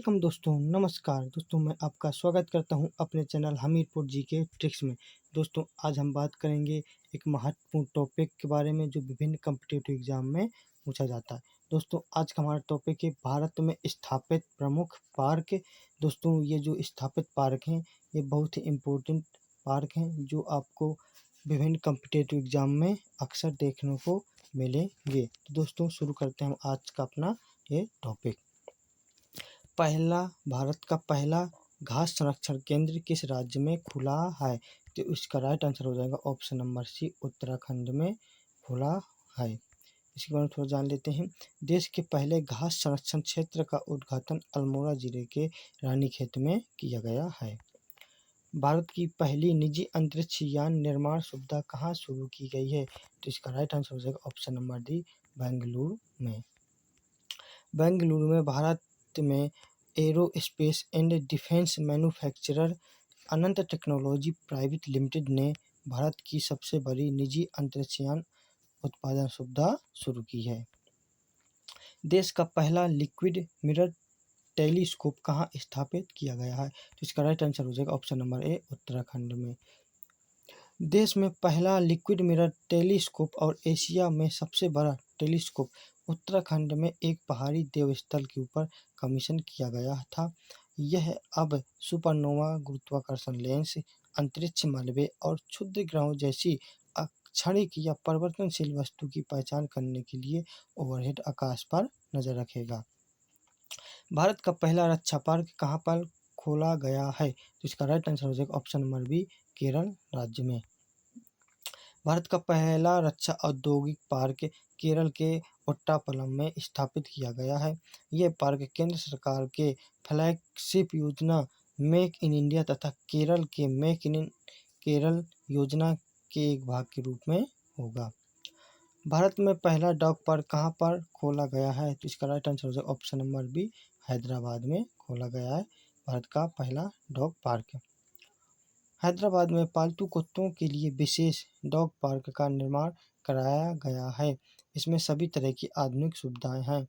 Welcome दोस्तों, नमस्कार दोस्तों। मैं आपका स्वागत करता हूं अपने चैनल हमीरपुर जी के ट्रिक्स में। दोस्तों, आज हम बात करेंगे एक महत्वपूर्ण टॉपिक के बारे में जो विभिन्न कॉम्पिटिटिव एग्जाम में पूछा जाता है। दोस्तों, आज का हमारा टॉपिक है भारत में स्थापित प्रमुख पार्क। दोस्तों, ये जो स्थापित पार्क हैं ये बहुत ही इम्पोर्टेंट पार्क हैं जो आपको विभिन्न कॉम्पिटिटिव एग्जाम में अक्सर देखने को मिलेंगे। तो दोस्तों, शुरू करते हैं हम आज का अपना ये टॉपिक। भारत का पहला घास संरक्षण केंद्र किस राज्य में खुला है? तो इसका राइट आंसर हो जाएगा ऑप्शन नंबर सी, उत्तराखंड में खुला है। इसके बारे में थोड़ा जान लेते हैं। देश के पहले घास संरक्षण क्षेत्र का उद्घाटन अल्मोड़ा जिले के रानीखेत में किया गया है। भारत की पहली निजी अंतरिक्ष यान निर्माण सुविधा कहाँ शुरू की गई है? तो इसका राइट आंसर हो जाएगा ऑप्शन नंबर डी, बेंगलुरु में। बेंगलुरु में भारत में aerospace and defence manufacturer Anant technology private limited ने भारत की सबसे बड़ी निजी अंतरिक्ष यान उत्पादन सुविधा शुरू की है। देश का पहला लिक्विड मिरर टेलीस्कोप कहाँ स्थापित किया गया है? तो इसका राइट आंसर हो जाएगा ऑप्शन नंबर ए, उत्तराखंड में। देश में पहला लिक्विड मिरर टेलीस्कोप और एशिया में सबसे बड़ा टेलीस्कोप उत्तराखंड में एक पहाड़ी देवस्थल के ऊपर कमीशन किया गया था। यह अब सुपरनोवा, गुरुत्वाकर्षण लेंस, अंतरिक्ष मलबे और क्षुद्र ग्रहों जैसी क्षणिक या परिवर्तनशील वस्तु की पहचान करने के लिए ओवरहेड आकाश पर नजर रखेगा। भारत का पहला रक्षा पार्क कहाँ पर खोला गया है? तो इसका राइट आंसर हो जाएगा ऑप्शन नंबर बी, केरल राज्य में। भारत का पहला रक्षा औद्योगिक पार्क केरल के ओट्टापलम में स्थापित किया गया है। यह पार्क केंद्र सरकार के फ्लैगशिप योजना मेक इन इंडिया तथा केरल के मेक इन केरल योजना के एक भाग के रूप में होगा। भारत में पहला डॉग पार्क कहाँ पर खोला गया है? तो इसका राइट आंसर हो जाएगा ऑप्शन नंबर बी, हैदराबाद में खोला गया है भारत का पहला डॉग पार्क। हैदराबाद में पालतू कुत्तों के लिए विशेष डॉग पार्क का निर्माण कराया गया है। इसमें सभी तरह की आधुनिक सुविधाएं हैं।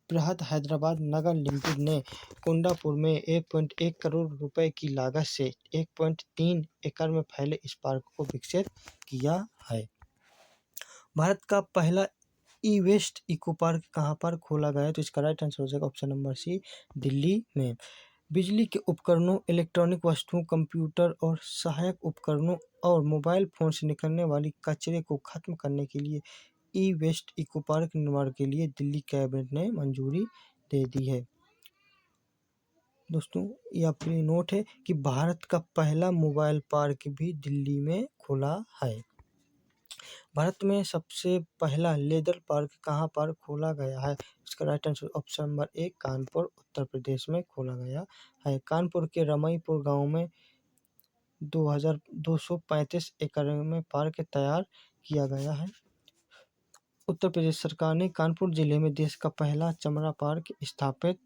बृहद हैदराबाद नगर लिमिटेड ने कुंडापुर में 1.1 करोड़ रुपए की लागत से 1.3 एकड़ में फैले इस पार्क को विकसित किया है। भारत का पहला ई वेस्ट इको पार्क कहाँ पर खोला गया है? तो इसका राइट आंसर हो जाएगा ऑप्शन नंबर सी, दिल्ली में। बिजली के उपकरणों, इलेक्ट्रॉनिक वस्तुओं, कंप्यूटर और सहायक उपकरणों और मोबाइल फोन से निकलने वाली कचरे को खत्म करने के लिए ई वेस्ट इको पार्क निर्माण के लिए दिल्ली कैबिनेट ने मंजूरी दे दी है। दोस्तों, ये अपनी नोट है कि भारत का पहला मोबाइल पार्क भी दिल्ली में खुला है। भारत में सबसे पहला लेदर पार्क कहाँ पर खोला गया है? इसका right answer option number A, Kanpur Uttar Pradesh में खोला गया है। कानपुर के रमईपुर गांव में 2235 एकड़ में पार्क तैयार किया गया है। उत्तर प्रदेश सरकार ने कानपुर जिले में देश का पहला चमड़ा पार्क स्थापित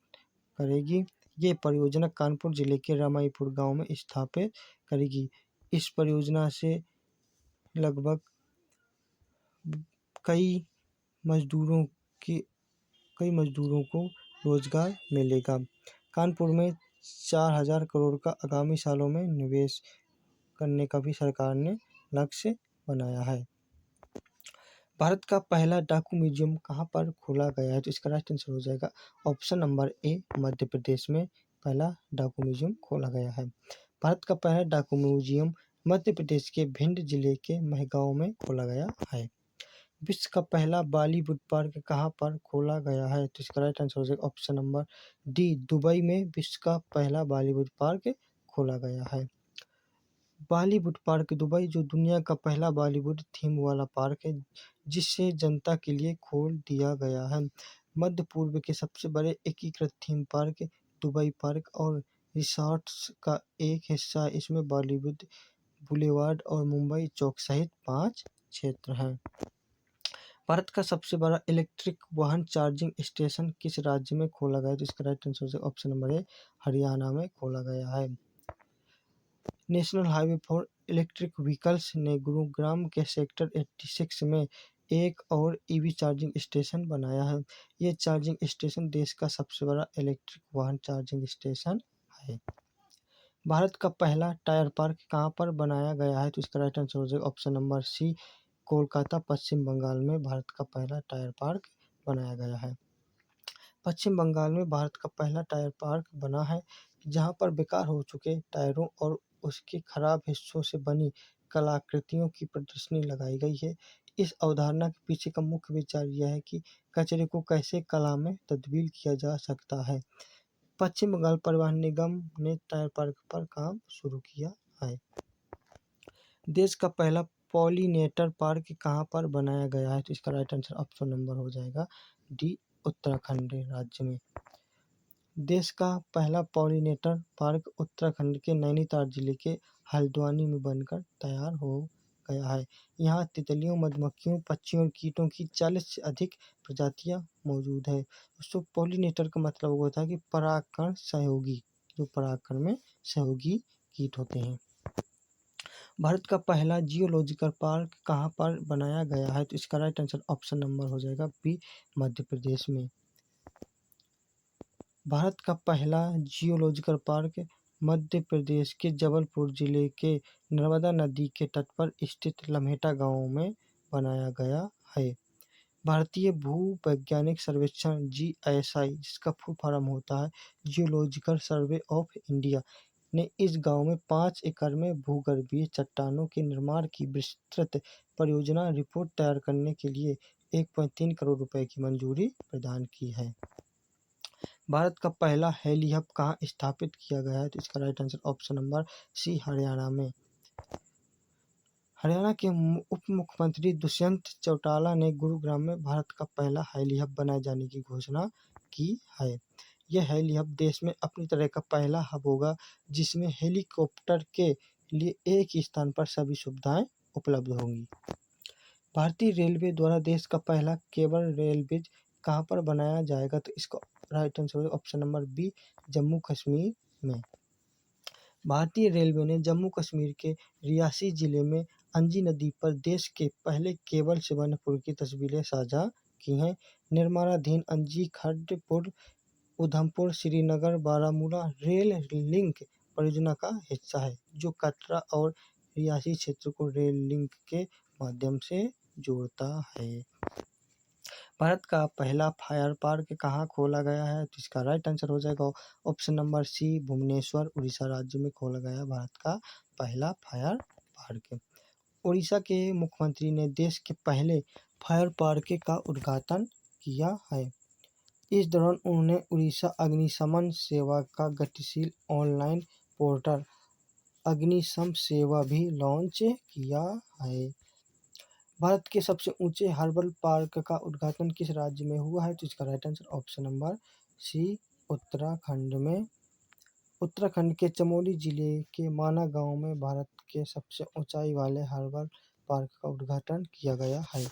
करेगी। ये परियोजना कानपुर जिले के रमईपुर गांव में स्थापित करेगी। इस परियोजना से लगभग कई मजदूरों को रोजगार मिलेगा। कानपुर में 4000 करोड़ का आगामी सालों में निवेश करने का भी सरकार ने लक्ष्य बनाया है। भारत का पहला डाकू म्यूजियम कहाँ पर खोला गया है? तो इसका राइट आंसर हो जाएगा ऑप्शन नंबर ए, मध्य प्रदेश में पहला डाकू म्यूजियम खोला गया है। भारत का पहला डाकू म्यूजियम मध्य प्रदेश के भिंड जिले के महगांव में खोला गया है। विश्व का पहला बॉलीवुड पार्क कहाँ पर खोला गया है? तो इसका राइट आंसर हो जाएगा ऑप्शन नंबर डी, दुबई में विश्व का पहला बॉलीवुड पार्क खोला गया है। बॉलीवुड पार्क दुबई जो दुनिया का पहला बॉलीवुड थीम वाला पार्क है जिसे जनता के लिए खोल दिया गया है। मध्य पूर्व के सबसे बड़े एकीकृत थीम पार्क दुबई पार्क और रिसॉर्ट्स का एक हिस्सा है। इसमें बॉलीवुड बुलेवार्ड और मुंबई चौक सहित 5 क्षेत्र हैं। भारत का सबसे बड़ा इलेक्ट्रिक वाहन चार्जिंग स्टेशन किस राज्य में खोला गया है? तो इसका राइट आंसर है ऑप्शन नंबर ए, हरियाणा में खोला गया है। National highway for electric vehicles ने गुरुग्राम के सेक्टर 86 में एक और ईवी चार्जिंग स्टेशन बनाया है। ये चार्जिंग स्टेशन देश का सबसे बड़ा इलेक्ट्रिक वाहन चार्जिंग स्टेशन है। भारत का पहला टायर पार्क कहाँ पर बनाया गया है? तो इसका राइट आंसर हो जाएगा ऑप्शन नंबर सी, कोलकाता पश्चिम बंगाल में भारत का पहला टायर पार्क बनाया गया है। पश्चिम बंगाल में भारत का पहला टायर पार्क बना है, जहां पर बेकार हो चुके टायरों और उसके खराब हिस्सों से बनी कलाकृतियों की प्रदर्शनी लगाई गई है। इस अवधारणा के पीछे का मुख्य विचार यह है कि कचरे को कैसे कला में तब्दील किया जा सकता है। पश्चिम बंगाल परिवहन निगम ने टायर पार्क पर काम शुरू किया है। देश का पहला पॉलिनेटर पार्क कहाँ पर बनाया गया है? तो इसका राइट आंसर ऑप्शन नंबर हो जाएगा डी, उत्तराखंड राज्य में। देश का पहला पॉलिनेटर पार्क उत्तराखंड के नैनीताल जिले के हल्द्वानी में बनकर तैयार हो गया है। यहाँ तितलियों, मधुमक्खियों, पक्षियों और कीटों की 40 से अधिक प्रजातियां मौजूद है। दोस्तों, पॉलिनेटर का मतलब होता है कि परागकण सहयोगी, जो परागकण में सहयोगी कीट होते हैं। भारत का पहला जियोलॉजिकल पार्क कहाँ पर बनाया गया है? तो इसका राइट आंसर ऑप्शन नंबर हो जाएगा बी, मध्य प्रदेश में। भारत का पहला जियोलॉजिकल पार्क मध्य प्रदेश के जबलपुर जिले के नर्मदा नदी के तट पर स्थित लम्हेटा गांव में बनाया गया है। भारतीय भूवैज्ञानिक सर्वेक्षण जीएसआई, जिसका फुल फॉर्म होता है जियोलॉजिकल सर्वे ऑफ इंडिया, ने इस गांव में 5 एकड़ में भूगर्भीय चट्टानों के निर्माण की विस्तृत परियोजना रिपोर्ट तैयार करने के लिए 1.3 करोड़ रुपए की मंजूरी प्रदान की है। भारत का पहला हेली हब कहाँ स्थापित किया गया है? तो इसका right answer option number C, Haryana में। हरियाणा के उप मुख्यमंत्री दुष्यंत चौटाला ने गुरुग्राम में भारत का पहला हेली हब बनाए जाने की घोषणा की है। यह हेली हब देश में अपनी तरह का पहला हब होगा, जिसमें हेलीकॉप्टर के लिए एक ही स्थान पर सभी सुविधाएं उपलब्ध होंगी। भारतीय रेलवे द्वारा देश का पहला केबल रेल ब्रिज कहाँ पर बनाया जाएगा? तो इसका right answer option number B, Jammu Kashmir में। भारतीय रेलवे ने जम्मू कश्मीर के रियासी जिले में अंजी नदी पर देश के पहले केबल से बने पुल की तस्वीरें साझा की हैं। निर्माणाधीन अंजी खड्डपुर उधमपुर श्रीनगर बारामूला रेल लिंक परियोजना का हिस्सा है, जो कटरा और रियासी क्षेत्र को रेल लिंक के माध्यम से जोड़ता है। भारत का पहला फायर पार्क कहाँ खोला गया है? तो इसका राइट आंसर हो जाएगा option number C, Bhubaneswar Orissa राज्य में खोला गया भारत का पहला फायर पार्क। उड़ीसा के मुख्यमंत्री ने देश के पहले फायर पार्क का उद्घाटन किया है। इस दौरान उन्होंने उड़ीसा अग्निशमन सेवा का गतिशील ऑनलाइन पोर्टल अग्निशम सेवा भी लॉन्च किया है। भारत के सबसे ऊंचे हर्बल पार्क का उद्घाटन किस राज्य में हुआ है? तो इसका right answer option number C, Uttarakhand में। उत्तराखंड के चमोली जिले के माना गांव में भारत के सबसे ऊंचाई वाले हर्बल पार्क का उद्घाटन किया गया है।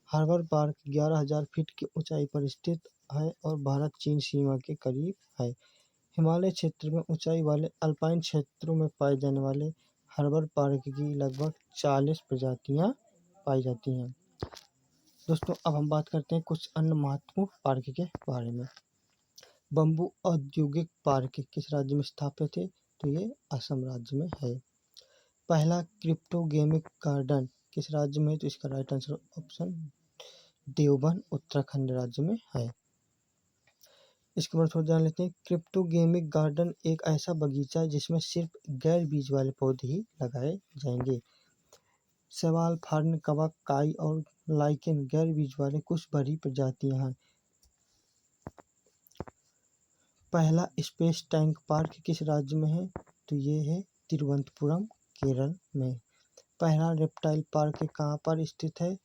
हर्बल पार्क 11,000 फीट की ऊंचाई पर स्थित है और भारत चीन सीमा के करीब है। हिमालय क्षेत्र में ऊंचाई वाले अल्पाइन क्षेत्रों में पाए जाने वाले हर्बल पार्क की लगभग 40 प्रजातियां पाई जाती हैं। दोस्तों, अब हम बात करते हैं कुछ अन्य महत्वपूर्ण पार्क के बारे में। बम्बू औद्योगिक पार्क किस राज्य में स्थापित है? तो ये असम राज्य में है। पहला क्रिप्टोगेमिक गार्डन किस राज्य में है? तो इसका right answer option Deoband Uttarakhand राज्य में है। इसके बाद थोड़ा जान लेते हैं। क्रिप्टोगेमिक गार्डन एक ऐसा बगीचा है जिसमें सिर्फ गैर बीज वाले पौधे ही लगाए जाएंगे। शैवाल, फर्न, कवक, काई और लाइकेन गैर बीज वाले कुछ बड़ी प्रजातियां हैं। पहला स्पेस टैंक पार्क किस राज्य में है? तो ये है तिरुवनंतपुरम केरल में। पहला रेप्टाइल पार्क कहाँ पर स्थित है?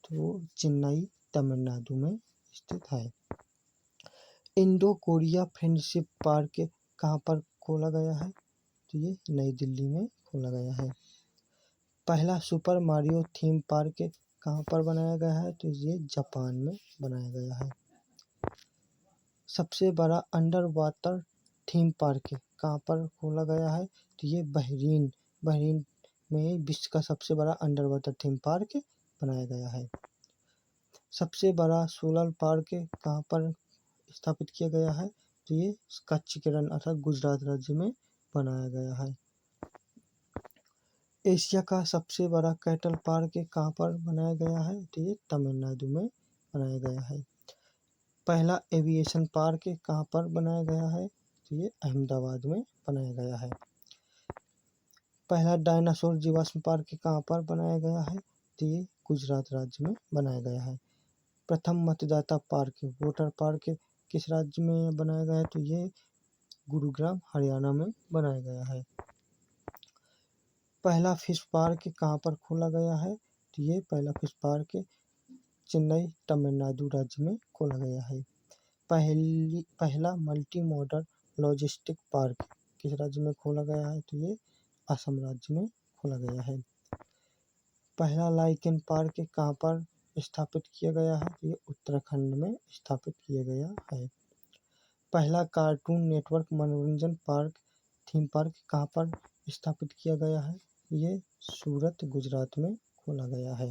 तो चेन्नई तमिलनाडु में स्थित है। इंडो कोरिया फ्रेंडशिप पार्क कहाँ पर खोला गया है? तो ये नई दिल्ली में खोला गया है। पहला सुपर मारियो थीम पार्क कहाँ पर बनाया गया है? तो ये जापान में बनाया गया है। सबसे बड़ा अंडर वाटर थीम पार्क कहाँ पर खोला गया है? तो ये बहरीन में विश्व का सबसे बड़ा अंडर वाटर थीम पार्क बनाया गया है। सबसे बड़ा सोलर पार्क कहाँ पर स्थापित किया गया है? तो ये कच्छ के रण अर्थात गुजरात राज्य में बनाया गया है। एशिया का सबसे बड़ा कैटल पार्क कहाँ पर बनाया गया है? तो ये तमिलनाडु में बनाया गया है। पहला एविएशन पार्क कहाँ पर बनाया गया है? तो ये अहमदाबाद में बनाया गया है। पहला डायनासोर जीवाश्म पार्क कहाँ पर बनाया गया है? तो ये गुजरात राज्य में बनाया गया है। प्रथम मतदाता पार्क वोटर पार्क किस राज्य में बनाया गया है? तो ये गुरुग्राम हरियाणा में बनाया गया है। पहला फिश पार्क कहाँ पर खोला गया है? तो ये पहला फिश पार्क चेन्नई तमिलनाडु राज्य में खोला गया है। पहला मल्टी मॉडल लॉजिस्टिक पार्क किस राज्य में खोला गया है? तो ये असम राज्य में खोला गया है। पहला लाइकेन पार्क कहाँ पर स्थापित किया गया है? तो ये उत्तराखंड में स्थापित किया गया है। पहला कार्टून नेटवर्क मनोरंजन पार्क थीम पार्क कहाँ पर स्थापित किया गया है? ये सूरत गुजरात में खोला गया है।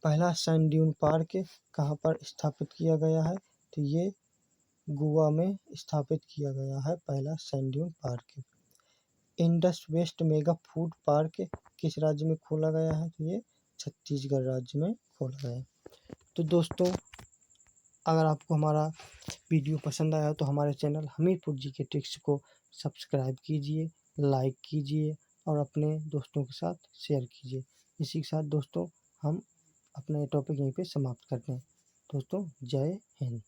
पहला सैंड ड्यून पार्क कहाँ पर स्थापित किया गया है? तो ये गोवा में स्थापित किया गया है पहला sand dune park. Indus west mega food park किस राज्य में खोला गया है? तो ये छत्तीसगढ़ राज्य में खोला गया है। तो दोस्तों, अगर आपको हमारा वीडियो पसंद आया तो हमारे चैनल हमीरपुर जी के ट्रिक्स को सब्सक्राइब कीजिए, लाइक कीजिए और अपने दोस्तों के साथ शेयर कीजिए। इसी के साथ दोस्तों हम अपना ये टॉपिक यहीं पे समाप्त करते हैं। दोस्तों, जय हिंद।